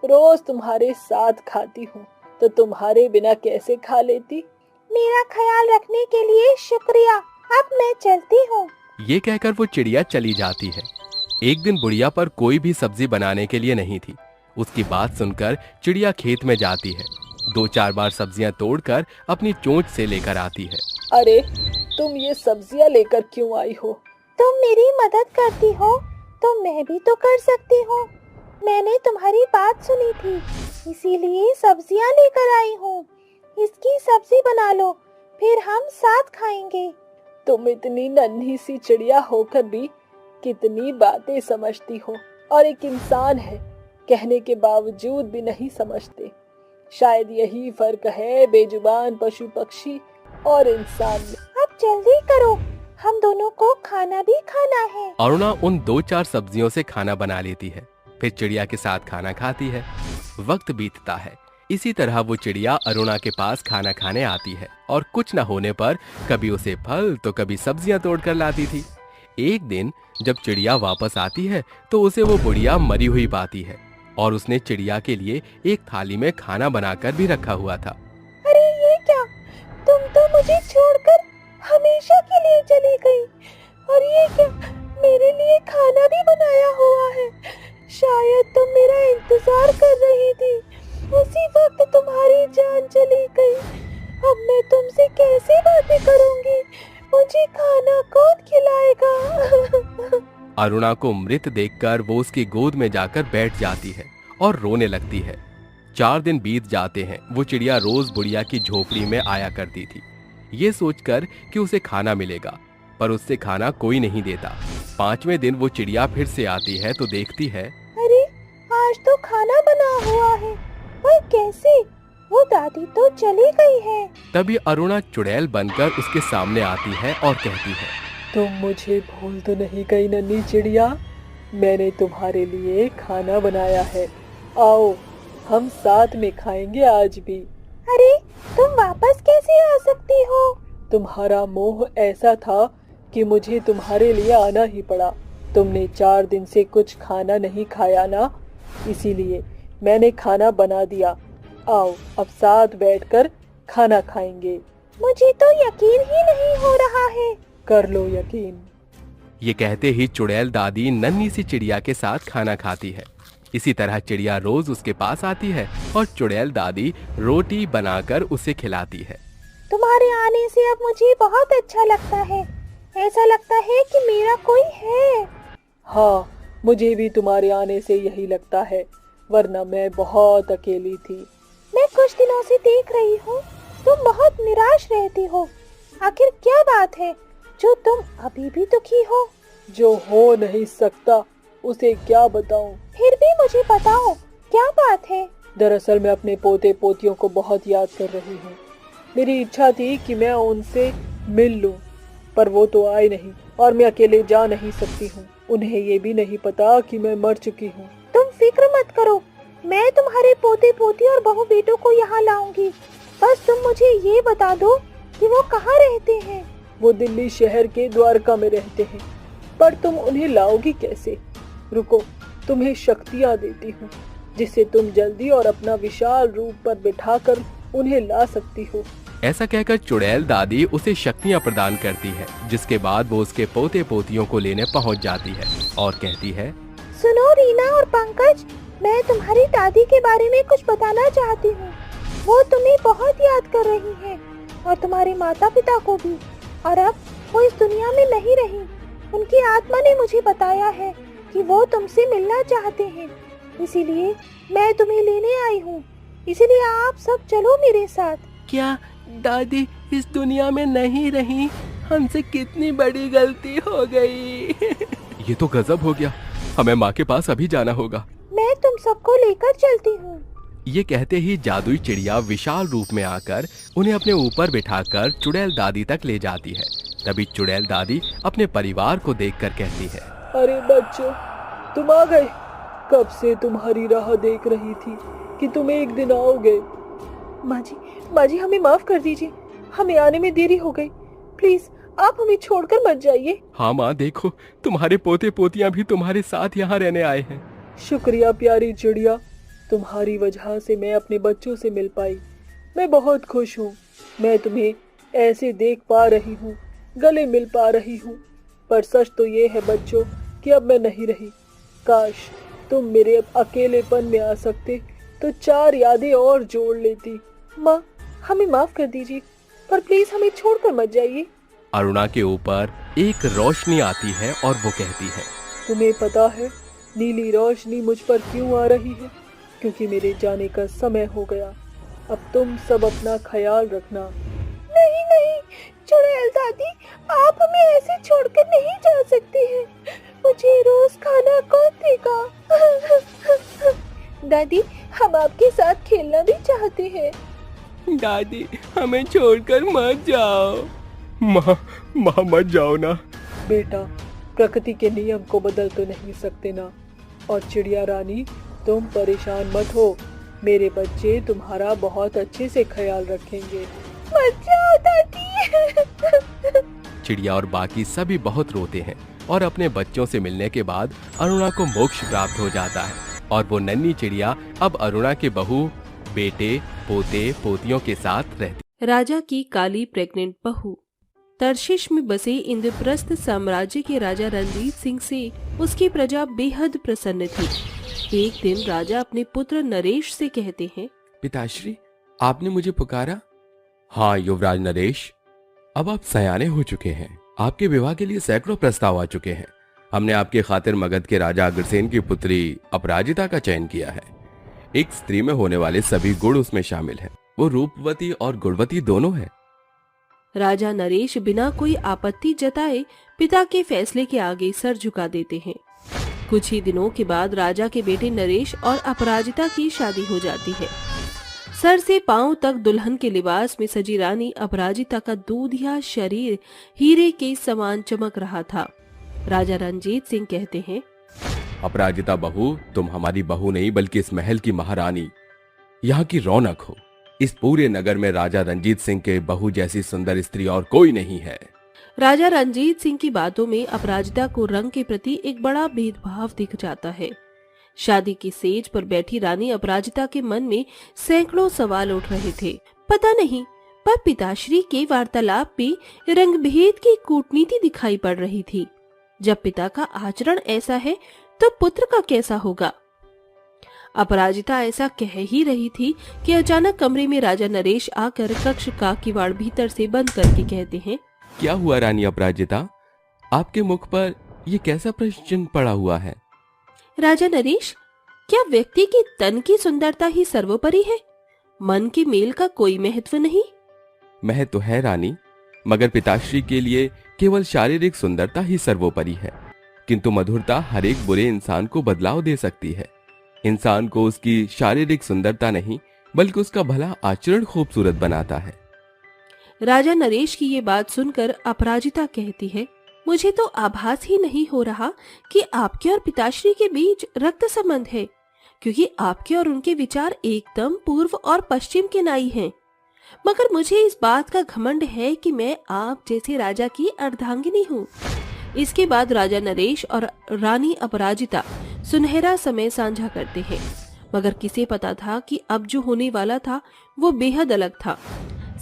रोज तुम्हारे साथ खाती हूँ, तो तुम्हारे बिना कैसे खा लेती? मेरा ख्याल रखने के लिए शुक्रिया, अब मैं चलती हूँ। ये कहकर वो चिड़िया चली जाती है। एक दिन बुढ़िया पर कोई भी सब्जी बनाने के लिए नहीं थी। उसकी बात सुनकर चिड़िया खेत में जाती है। 2-4 बार सब्जियां तोड़कर अपनी चोंच से लेकर आती है। अरे तुम ये सब्जियां लेकर क्यों आई हो? तुम मेरी मदद करती हो तो मैं भी तो कर सकती हूँ। मैंने तुम्हारी बात सुनी थी, इसीलिए सब्जियां लेकर आई हूँ। इसकी सब्जी बना लो, फिर हम साथ खाएंगे। तुम इतनी नन्ही सी चिड़िया होकर भी कितनी बातें समझती हो, और एक इंसान है कहने के बावजूद भी नहीं समझते। शायद यही फर्क है बेजुबान पशु पक्षी और इंसान में। अब जल्दी करो, हम दोनों को खाना भी खाना है। अरुणा उन 2-4 सब्जियों से खाना बना लेती है, फिर चिड़िया के साथ खाना खाती है। वक्त बीतता है। इसी तरह वो चिड़िया अरुणा के पास खाना खाने आती है और कुछ न होने पर कभी उसे फल तो कभी सब्जियां तोड़कर लाती थी। एक दिन जब चिड़िया वापस आती है तो उसे वो बुढ़िया मरी हुई पाती है और उसने चिड़िया के लिए एक थाली में खाना बनाकर भी रखा हुआ था। अरे ये क्या, तुम तो मुझे छोड़कर हमेशा के लिए चली गई, और ये क्या, मेरे लिए खाना भी बनाया हुआ है। शायद तुम मेरा इंतजार कर रही थी, उसी वक्त तुम्हारी जान चली गई। अब मैं तुमसे कैसे बातें करूंगी? मुझे खाना कौन खिलाएगा? अरुणा को मृत देखकर वो उसकी गोद में जाकर बैठ जाती है और रोने लगती है। 4 दिन बीत जाते हैं। वो चिड़िया रोज बुढ़िया की झोपड़ी में आया करती थी, ये सोचकर कि उसे खाना मिलेगा, पर उससे खाना कोई नहीं देता। 5वें दिन वो चिड़िया फिर से आती है तो देखती है, अरे आज तो खाना बना हुआ है, पर कैसे? वो दादी तो चली गई है। तभी अरुणा चुड़ैल बनकर उसके सामने आती है और कहती है, तुम मुझे भूल तो नहीं गई नन्ही चिड़िया? मैंने तुम्हारे लिए खाना बनाया है, आओ हम साथ में खाएंगे आज भी। अरे तुम वापस कैसे आ सकती हो? तुम्हारा मोह ऐसा था कि मुझे तुम्हारे लिए आना ही पड़ा। तुमने 4 दिन से कुछ खाना नहीं खाया ना, इसीलिए मैंने खाना बना दिया। आओ अब साथ बैठकर खाना खाएंगे। मुझे तो यकीन ही नहीं हो रहा है। कर लो यकीन। ये कहते ही चुड़ैल दादी नन्ही सी चिड़िया के साथ खाना खाती है। इसी तरह चिड़िया रोज उसके पास आती है और चुड़ैल दादी रोटी बनाकर उसे खिलाती है। तुम्हारे आने से अब मुझे बहुत अच्छा लगता है। ऐसा लगता है कि मेरा कोई है। हाँ, मुझे भी तुम्हारे आने से यही लगता है, वरना मैं बहुत अकेली थी। मैं कुछ दिनों से देख रही हूँ तुम बहुत निराश रहती हो। आखिर क्या बात है जो तुम अभी भी दुखी हो? जो हो नहीं सकता उसे क्या बताऊं? फिर भी मुझे बताओ, क्या बात है? दरअसल मैं अपने पोते पोतियों को बहुत याद कर रही हूँ। मेरी इच्छा थी कि मैं उनसे मिल लूं, पर वो तो आए नहीं और मैं अकेले जा नहीं सकती हूँ। उन्हें ये भी नहीं पता कि मैं मर चुकी हूँ। तुम फिक्र मत करो, मैं तुम्हारे पोते पोती और बहू बेटों को यहाँ लाऊंगी। बस तुम मुझे ये बता दो कि वो कहाँ रहते हैं। वो दिल्ली शहर के द्वारका में रहते हैं, पर तुम उन्हें लाओगी कैसे? रुको, तुम्हें शक्तियाँ देती हूँ जिससे तुम जल्दी और अपना विशाल रूप पर बिठाकर उन्हें ला सकती हो। ऐसा कहकर चुड़ैल दादी उसे शक्तियाँ प्रदान करती है, जिसके बाद वो उसके पोते पोतियों को लेने पहुँच जाती है और कहती है, सुनो रीना और पंकज, मैं तुम्हारी दादी के बारे में कुछ बताना चाहती हूँ। वो तुम्हें बहुत याद कर रही है और तुम्हारे माता पिता को भी, और अब वो इस दुनिया में नहीं रही। उनकी आत्मा ने मुझे बताया है कि वो तुमसे मिलना चाहते हैं, इसीलिए मैं तुम्हें लेने आई हूँ। इसीलिए आप सब चलो मेरे साथ। क्या दादी इस दुनिया में नहीं रही? हमसे कितनी बड़ी गलती हो गई। ये तो गजब हो गया, हमें माँ के पास अभी जाना होगा। मैं तुम सबको लेकर चलती हूँ। ये कहते ही जादुई चिड़िया विशाल रूप में आकर उन्हें अपने ऊपर बिठाकर चुड़ैल दादी तक ले जाती है। तभी चुड़ैल दादी अपने परिवार को देखकर कहती है, अरे बच्चों, तुम आ गए। कब से तुम्हारी राह देख रही थी कि तुम एक दिन आओगे। माँ जी हमें माफ कर दीजिए, हमें आने में देरी हो गई। प्लीज आप हमें छोड़कर मत जाइए। हाँ माँ, देखो तुम्हारे पोते पोतियाँ भी तुम्हारे साथ यहाँ रहने आए हैं। शुक्रिया प्यारी चिड़िया, तुम्हारी वजह से मैं अपने बच्चों से मिल पाई। मैं बहुत खुश हूँ। मैं तुम्हें ऐसे देख पा रही हूँ, गले मिल पा रही हूँ। पर सच तो ये है बच्चों कि अब मैं नहीं रही। काश तुम मेरे अकेलेपन में आ सकते तो 4 यादें और जोड़ लेती। माँ हमें माफ कर दीजिए, पर प्लीज हमें छोड़कर मत जाइए। अरुणा के ऊपर एक रोशनी आती है और वो कहती है, तुम्हें पता है नीली रोशनी मुझ पर क्यों आ रही है? क्योंकि मेरे जाने का समय हो गया। अब तुम सब अपना ख्याल रखना। नहीं नहीं चुड़ैल दादी, आप हमें ऐसे छोड़कर नहीं जा सकती हैं। मुझे रोज खाना कौन देगा? दादी हम आपके साथ खेलना भी चाहते हैं। दादी हमें छोड़कर मत जाओ। माँ मत जाओ ना। बेटा, प्रकृति के नियम को बदल तो नहीं सकते ना। और चिड़िया रानी, तुम परेशान मत हो, मेरे बच्चे तुम्हारा बहुत अच्छे से ख्याल रखेंगे। मत जाओ दादी। चिड़िया और बाकी सभी बहुत रोते हैं और अपने बच्चों से मिलने के बाद अरुणा को मोक्ष प्राप्त हो जाता है और वो नन्ही चिड़िया अब अरुणा के बहू, बेटे, पोते पोतियों के साथ रहती। राजा की काली प्रेग्नेंट बहू। तर्शीश में बसे इंद्रप्रस्थ साम्राज्य के राजा रणजीत सिंह से उसकी प्रजा बेहद प्रसन्न थी। एक दिन राजा अपने पुत्र नरेश से कहते हैं, पिताश्री, आपने मुझे पुकारा? हाँ युवराज नरेश, अब आप सयाने हो चुके हैं। आपके विवाह के लिए सैकड़ों प्रस्ताव आ चुके हैं। हमने आपके खातिर मगध के राजा अग्रसेन की पुत्री अपराजिता का चयन किया है। एक स्त्री में होने वाले सभी गुण उसमें शामिल हैं। वो रूपवती और गुणवती दोनों है। राजा नरेश बिना कोई आपत्ति जताए पिता के फैसले के आगे सर झुका देते हैं। कुछ ही दिनों के बाद राजा के बेटे नरेश और अपराजिता की शादी हो जाती है। सर से पांव तक दुल्हन के लिबास में सजी रानी अपराजिता का दूधिया शरीर हीरे के समान चमक रहा था। राजा रंजीत सिंह कहते हैं, अपराजिता बहू, तुम हमारी बहू नहीं बल्कि इस महल की महारानी, यहाँ की रौनक हो। इस पूरे नगर में राजा रंजीत सिंह के बहू जैसी सुंदर स्त्री और कोई नहीं है। राजा रंजीत सिंह की बातों में अपराजिता को रंग के प्रति एक बड़ा भेदभाव दिख जाता है। शादी की सेज पर बैठी रानी अपराजिता के मन में सैकड़ों सवाल उठ रहे थे। पता नहीं, पर पिताश्री के वार्तालाप में रंगभेद की कूटनीति दिखाई पड़ रही थी। जब पिता का आचरण ऐसा है तो पुत्र का कैसा होगा? अपराजिता ऐसा कह ही रही थी कि अचानक कमरे में राजा नरेश आकर कक्ष का किवाड़ भीतर से बंद करके कहते हैं, क्या हुआ रानी अपराजिता? आपके मुख पर ये कैसा प्रश्न चिन्ह पड़ा हुआ है? राजा नरेश, क्या व्यक्ति की तन की सुंदरता ही सर्वोपरि है? मन के मेल का कोई महत्व नहीं? महत्व तो है रानी, मगर पिताश्री के लिए केवल शारीरिक सुंदरता ही सर्वोपरि है। किंतु मधुरता हर एक बुरे इंसान को बदलाव दे सकती है। इंसान को उसकी शारीरिक सुंदरता नहीं बल्कि उसका भला आचरण खूबसूरत बनाता है। राजा नरेश की ये बात सुनकर अपराजिता कहती है, मुझे तो आभास ही नहीं हो रहा कि आपके और पिताश्री के बीच रक्त संबंध है, क्योंकि आपके और उनके विचार एकदम पूर्व और पश्चिम के नाई हैं। मगर मुझे इस बात का घमंड है कि मैं आप जैसे राजा की अर्धांगिनी हूँ। इसके बाद राजा नरेश और रानी अपराजिता सुनहरा समय साझा करते हैं, मगर किसे पता था कि अब जो होने वाला था वो बेहद अलग था।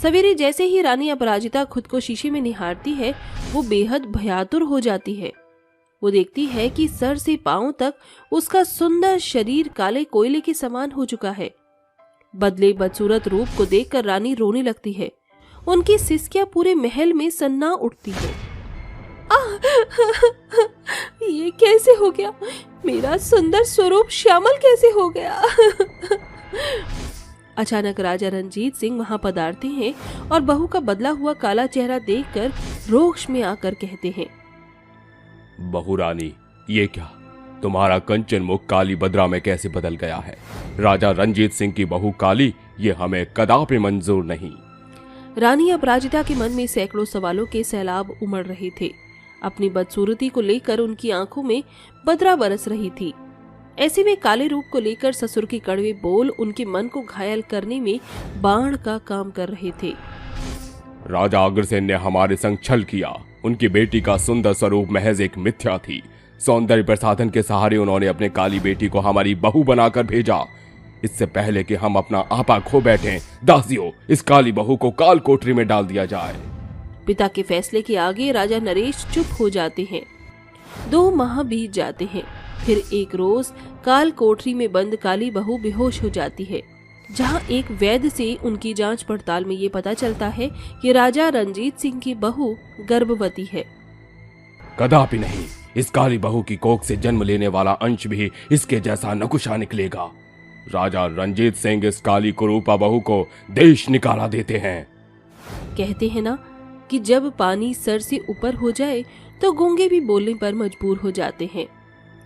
सवेरे जैसे ही रानी अपराजिता खुद को शीशे में निहारती है, वो बेहद भयातुर हो जाती है। वो देखती है कि सर से पांव तक उसका सुंदर शरीर काले कोयले के समान हो चुका है। बदले बदसूरत रूप को देखकर रानी रोने लगती है। उनकी सिसकियां पूरे महल में सन्ना उठती है। ये कैसे हो गया? मेरा सुंदर स्वरूप श्यामल कैसे हो गया? अचानक राजा रंजीत सिंह वहां पधारते हैं और बहू का बदला हुआ काला चेहरा देखकर रोष में आकर कहते हैं, बहू रानी, ये क्या? तुम्हारा कंचन मुख काली बद्रा में कैसे बदल गया है? राजा रंजीत सिंह की बहू काली, ये हमें कदापि मंजूर नहीं। रानी अपराजिता के मन में सैकड़ों सवालों के सैलाब उमड़ रहे थे। अपनी बदसूरती को लेकर उनकी आंखों में बदरा बरस रही थी। ऐसे में काले रूप को लेकर ससुर के कड़वे बोल उनके मन को घायल करने में बाण का काम कर रहे थे। राजा अग्रसेन ने हमारे संग छल किया। उनकी बेटी का सुंदर स्वरूप महज एक मिथ्या थी। सौंदर्य प्रसाधन के सहारे उन्होंने अपने काली बेटी को हमारी बहू बनाकर भेजा। इससे पहले कि हम अपना आपा खो बैठें, दासियों, इस काली बहू को काल कोठरी में डाल दिया जाए। पिता के फैसले के आगे राजा नरेश चुप हो जाते हैं। 2 माह बीत जाते हैं। फिर एक रोज काल कोठरी में बंद काली बहू बेहोश हो जाती है, जहां एक वैद्य से उनकी जांच पड़ताल में ये पता चलता है कि राजा रंजीत सिंह की बहू गर्भवती है। कदापि नहीं, इस काली बहू की कोख से जन्म लेने वाला अंश भी इसके जैसा नकुशा निकलेगा। राजा रंजीत सिंह इस काली कुरूपा बहू को देश निकाला देते हैं। कहते हैं ना कि जब पानी सर से ऊपर हो जाए तो गूंगे भी बोलने पर मजबूर हो जाते हैं।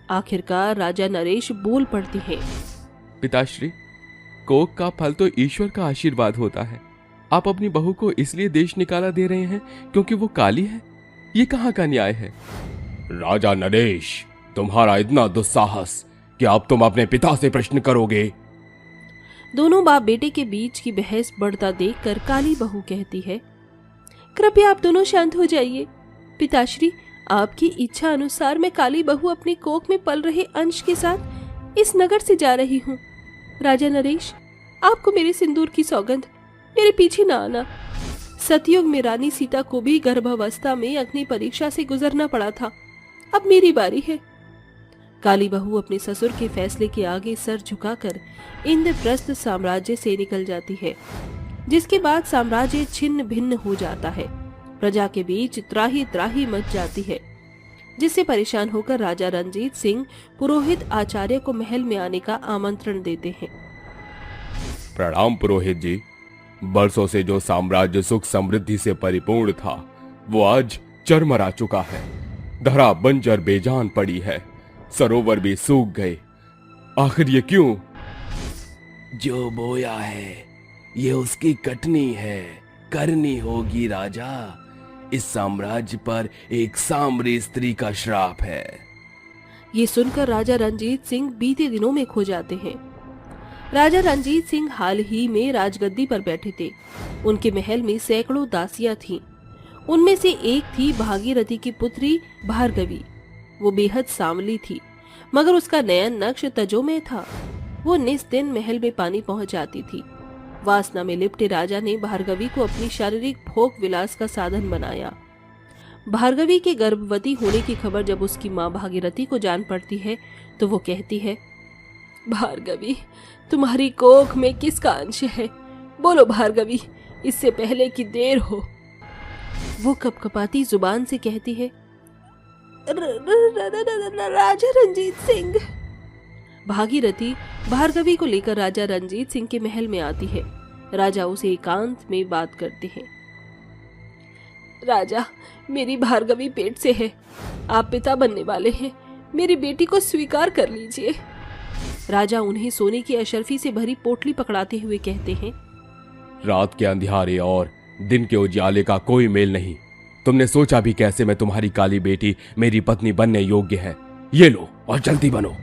आखिरकार राजा नरेश बोल पड़ते हैं, पिताश्री, कोख का फल तो ईश्वर का आशीर्वाद होता है। आप अपनी बहू को इसलिए देश निकाला दे रहे हैं क्योंकि वो काली है? ये कहाँ का न्याय है? राजा नरेश, तुम्हारा इतना दुस्साहस कि अब तुम अपने पिता से प्रश्न करोगे। दोनों बाप बेटे के बीच की बहस बढ़ता देखकर काली बहू कहती है, कृपया आप दोनों शांत हो जाइए। पिताश्री, आपकी इच्छा अनुसार मैं काली बहू अपने कोख में पल रहे अंश के साथ इस नगर से जा रही हूँ। राजा नरेश, आपको मेरे सिंदूर की सौगंध, मेरे पीछे ना आना। सतयुग में रानी सीता को भी गर्भावस्था में अग्नि परीक्षा से गुजरना पड़ा था। अब मेरी बारी है। काली बहू अपने ससुर के फैसले के आगे सर झुकाकर इंद्रप्रस्थ साम्राज्य से निकल जाती है, जिसके बाद साम्राज्य छिन्न भिन्न हो जाता है। प्रजा के बीच त्राही त्राही मच जाती है, जिससे परेशान होकर राजा रंजीत सिंह पुरोहित आचार्य को महल में आने का आमंत्रण देते हैं। प्रणाम पुरोहित जी। बरसों से जो साम्राज्य सुख समृद्धि से परिपूर्ण था, वो आज चरमरा चुका है। धरा बंजर बेजान पड़ी है, सरोवर भी सूख गए। आखिर ये क्यों? जो बोया है ये उसकी कटनी है, करनी होगी राजा। इस साम्राज्य पर एक साम्री स्त्री का श्राप है। ये सुनकर राजा रंजीत सिंह बीते दिनों में खो जाते हैं। राजा रंजीत सिंह हाल ही में राजगद्दी पर बैठे थे। उनके महल में सैकड़ों दासियां थीं। उनमें से एक थी भागीरथी की पुत्री भार्गवी। वो बेहद सांवली थी, मगर उसका नयन नक्श तजोमय था। वो निस दिन महल में पानी पहुंचाती थी। वासना में लिपटे राजा ने भार्गवी को अपनी शारीरिक भोग विलास का साधन बनाया। भार्गवी के गर्भवती होने की खबर जब उसकी माँ भागीरथी को जान पड़ती है तो वो कहती है, भार्गवी, तुम्हारी कोख में किसका अंश है? बोलो भार्गवी, इससे पहले कि देर हो। वो कपकपाती जुबान से कहती है, राजा रंजीत सिंह। भागीरथी भार्गवी को लेकर राजा रंजीत सिंह के महल में आती है। राजा उसे एकांत में बात करते हैं। राजा, मेरी भार्गवी पेट से है। आप पिता बनने वाले हैं। मेरी बेटी को स्वीकार कर लीजिए। राजा उन्हें सोने की अशर्फी से भरी पोटली पकड़ाते हुए कहते हैं, रात के अंधियारे और दिन के उजियाले का कोई मेल नहीं। तुमने सोचा भी कैसे मैं तुम्हारी काली बेटी मेरी पत्नी बनने योग्य है? ये लो और जल्दी बनो।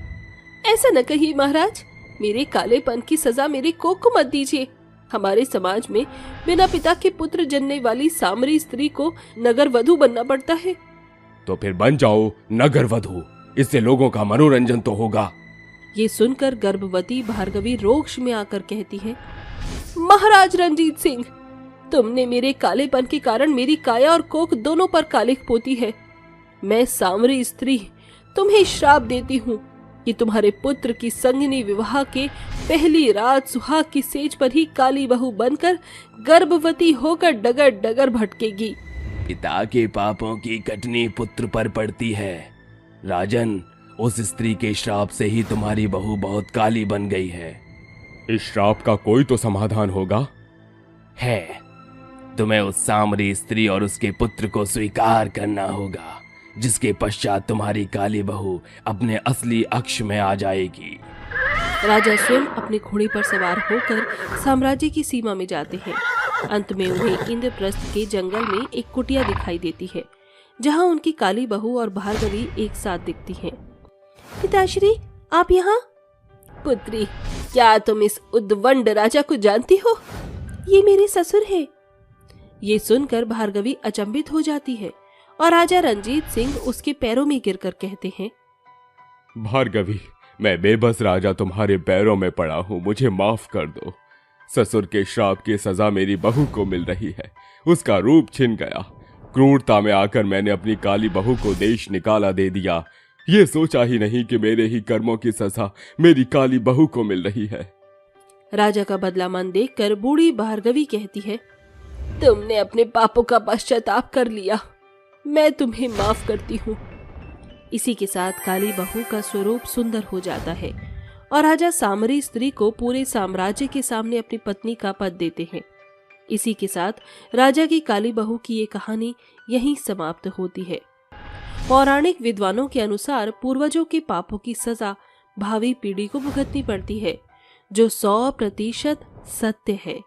ऐसा न कहिए महाराज, मेरे कालेपन की सजा मेरे कोख को मत दीजिए। हमारे समाज में बिना पिता के पुत्र जनने वाली सामरी स्त्री को नगर वधू बनना पड़ता है। तो फिर बन जाओ नगर वधू, इससे लोगों का मनोरंजन तो होगा। ये सुनकर गर्भवती भार्गवी रोक्ष में आकर कहती है, महाराज रंजीत सिंह, तुमने मेरे कालेपन के कारण मेरी काया और कोख दोनों पर कालिख पोती है। मैं सामरी स्त्री तुम्हें श्राप देती हूँ कि तुम्हारे पुत्र की संगनी विवाह के पहली रात सुहाग की सेज पर ही काली बहू बनकर गर्भवती होकर डगर डगर भटकेगी। पिता के पापों की कटनी पुत्र पर पड़ती है। राजन, उस स्त्री के श्राप से ही तुम्हारी बहू बहुत काली बन गई है। इस श्राप का कोई तो समाधान होगा। है, तुम्हें उस सामरी स्त्री और उसके पुत्र को स्वीकार करना होगा, जिसके पश्चात तुम्हारी काली बहू अपने असली अक्ष में आ जाएगी। राजा स्वयं अपने घोड़े पर सवार होकर साम्राज्य की सीमा में जाते हैं। अंत में उन्हें इंद्रप्रस्थ के जंगल में एक कुटिया दिखाई देती है, जहां उनकी काली बहू और भार्गवी एक साथ दिखती हैं। पिताश्री, आप यहाँ? पुत्री, क्या तुम इस उद्दंड राजा को जानती हो? ये मेरे ससुर है। ये सुनकर भार्गवी अचंभित हो जाती है और राजा रंजीत सिंह उसके पैरों में गिरकर कहते हैं, भार्गवी, मैं बेबस राजा तुम्हारे पैरों में पड़ा हूँ, मुझे माफ कर दो। ससुर के श्राप की सजा मेरी बहू को मिल रही है। उसका रूप छिन गया। क्रूरता में आकर मैंने अपनी काली बहू को देश निकाला दे दिया। ये सोचा ही नहीं कि मेरे ही कर्मों की सजा मेरी काली बहू को मिल रही है। राजा का बदला मन देखकर बूढ़ी भार्गवी कहती है, तुमने अपने पापों का पश्चाताप कर लिया, मैं तुम्हें माफ करती हूँ। इसी के साथ काली बहू का स्वरूप सुंदर हो जाता है और राजा सामरी स्त्री को पूरे साम्राज्य के सामने अपनी पत्नी का पद देते हैं। इसी के साथ राजा की काली बहू की ये कहानी यहीं समाप्त होती है। पौराणिक विद्वानों के अनुसार पूर्वजों के पापों की सजा भावी पीढ़ी को भुगतनी पड़ती है, जो 100% सत्य है।